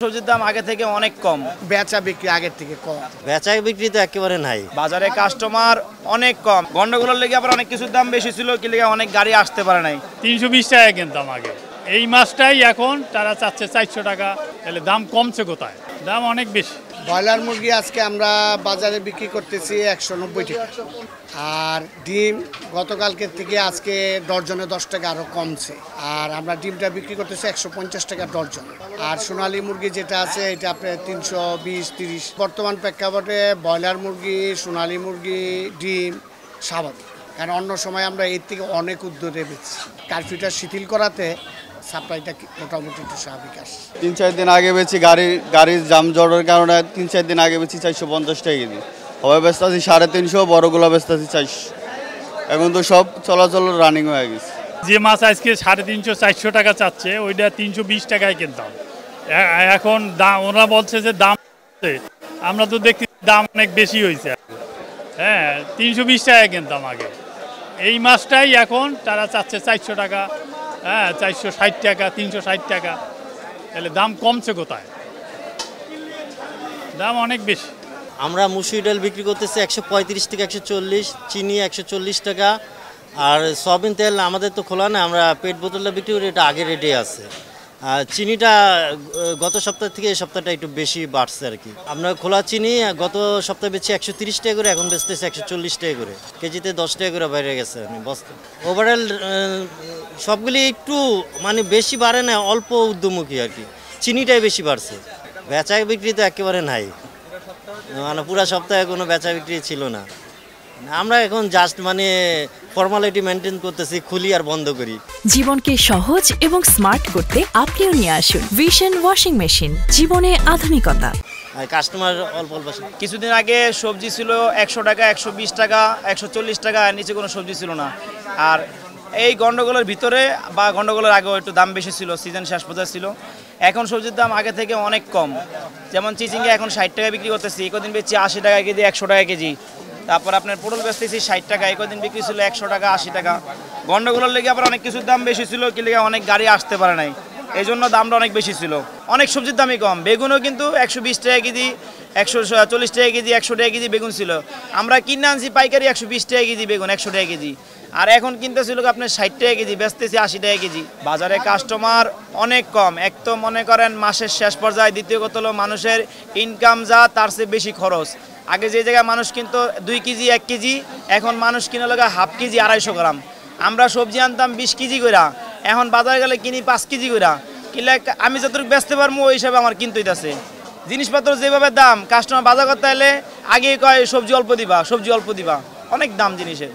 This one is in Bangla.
সবজির দাম আগে থেকে অনেক কম, বেচা বিক্রি আগের থেকে কম। বেচা বিক্রি তো একেবারে নাই, বাজারে কাস্টমার অনেক কম। গন্ডগোলের লেগে আবার অনেক কিছুর দাম বেশি ছিল, কি লেগে অনেক গাড়ি আসতে পারে নাই। 320 টাকা কিনতাম আগে, এই মাছটাই এখন তারা চাচ্ছে 400 টাকা। তাহলে দাম কমছে কোথায়? দাম অনেক বেশি। ব্রয়লার মুরগি আজকে আমরা বাজারে বিক্রি করতেছি 190 টাকা, আর ডিম গতকালকের থেকে আজকে ডর্জনে 10 টাকা আরও কমছে। আর আমরা ডিমটা বিক্রি করতেছি 150 টাকা ডর্জন। আর সোনালী মুরগি যেটা আছে এটা আপনার 320-30। বর্তমান প্রেক্ষাপটে ব্রয়লার মুরগি, সোনালী মুরগি, ডিম স্বাভাবিক, কারণ অন্য সময় আমরা এর থেকে অনেক উদ্যোগে বেচছি। কারফিউটা শিথিল করাতে সাপ্লাইটা মোটামুটি একটু স্বাভাবিক আসে। 3-4 দিন আগে বেছি গাড়ির জামজটের কারণে 3-4 দিন আগে বেছি 450 টাকা কেজি, হবে ব্যস্ত আছি 350, বড়গুলো ব্যস্ত আছি 400। এখন তো সব চলাচল রানিং হয়ে গেছে। যে মাছ আজকে 350-400 টাকা চাচ্ছে, ওইটা 320 টাকায় কিনতাম। এখন দাম ওরা বলছে যে দাম, আমরা তো দেখছি দাম অনেক বেশি হয়েছে। হ্যাঁ, 320 টাকায় কিনতাম আগে, এই মাছটাই এখন তারা চাচ্ছে 400 টাকা। হ্যাঁ, 460 টাকা, 360 টাকা। তাহলে দাম কমছে কোথায়? দাম অনেক বেশি। আমরা মুসুরি ডাল বিক্রি করতেছি 135 থেকে 140, চিনি 140 টাকা। আর সয়াবিন তেল আমাদের তো খোলা না, আমরা পেট বোতলটা বিক্রি করি, এটা আগের রেটে আছে। আর চিনিটা গত সপ্তাহ থেকে এই সপ্তাহটা একটু বেশি বাড়ছে আর কি। আমরা খোলা চিনি গত সপ্তাহে বেচছি 130 টাকা করে, এখন বেচতেছি 140 টাকা করে, কেজিতে 10 টাকা করে বাইরে গেছে বস্তা। ওভারঅল সবগুলি একটু মানে বেশি বাড়ে না, অল্প উদ্যমুখী আর কি। চিনিটাই বেশি বাড়ছে, বেচা বিক্রি তো একেবারে নাই, মানে পুরো সপ্তাহে কোনো বেচা বিক্রি ছিল না। আমরা এখন জাস্ট মানে ফর্মালিটি মেনটেন করতেছি, খুলি আর বন্ধ করি। জীবনকে সহজ এবং স্মার্ট করতে আপনিও নিয়ে আসুন ভিশন ওয়াশিং মেশিন, জীবনে আধুনিকতা। কাস্টমার অল্প অল্প। কিছুদিন আগে সবজি ছিল 100 টাকা, 120 টাকা, 140 টাকা, নিচে কোনো সবজি ছিল না। আর এই গন্ডগোলের ভিতরে বা গন্ডগোলের আগেও একটু দাম বেশি ছিল, সিজন শেষ পর্যায়ে ছিল। এখন সবজির দাম আগে থেকে অনেক কম। যেমন চিচিঙ্গা এখন 60 টাকা বিক্রি করতেছি, একদিন বেচছি 80 টাকা কেজি, 100 টাকা কেজি। তারপর আপনার পটল বেচতেছি 60 টাকা, একদিন বিক্রি ছিল 100 টাকা, 80 টাকা। গন্ডগোলের লেগে আবার অনেক কিছুর দাম বেশি ছিল, কি লেগে অনেক গাড়ি আসতে পারে নাই, এই জন্য দামটা অনেক বেশি ছিল। অনেক সবজির দামই কম। বেগুনও কিন্তু 120 টাকা কেজি, 140 টাকা কেজি, 100 টাকা কেজি বেগুন ছিল। আমরা কিনে আনছি পাইকারি 120 টাকা কেজি বেগুন, 100 টাকা কেজি। আর এখন কিনতেছিল আপনার 60 টাকা কেজি, বেচতেছি 80 টাকা কেজি। বাজারে কাস্টমার অনেক কম। এক তো মনে করেন মাসের শেষ পর্যায়ে, দ্বিতীয় কথা হলো মানুষের ইনকাম যা তার চেয়ে বেশি খরচ। আগে যে জায়গায় মানুষ কিন্তু 2 কেজি 1 কেজি, এখন মানুষ কিনে লাগা হাফ কেজি 250 গ্রাম। আমরা সবজি আনতাম 20 কেজি করে, এখন বাজারে গেলে কিনি 5 কেজি করে। কিনলে আমি যতটুকু বেচতে পারবো ওই হিসাবে আমার কিনতে হইতেছে। জিনিসপত্র যেভাবে দাম, কাস্টমার বাজার করতে এলে আগেই কয় সবজি অল্প দিবা, সবজি অল্প দিবা, অনেক দাম জিনিসের।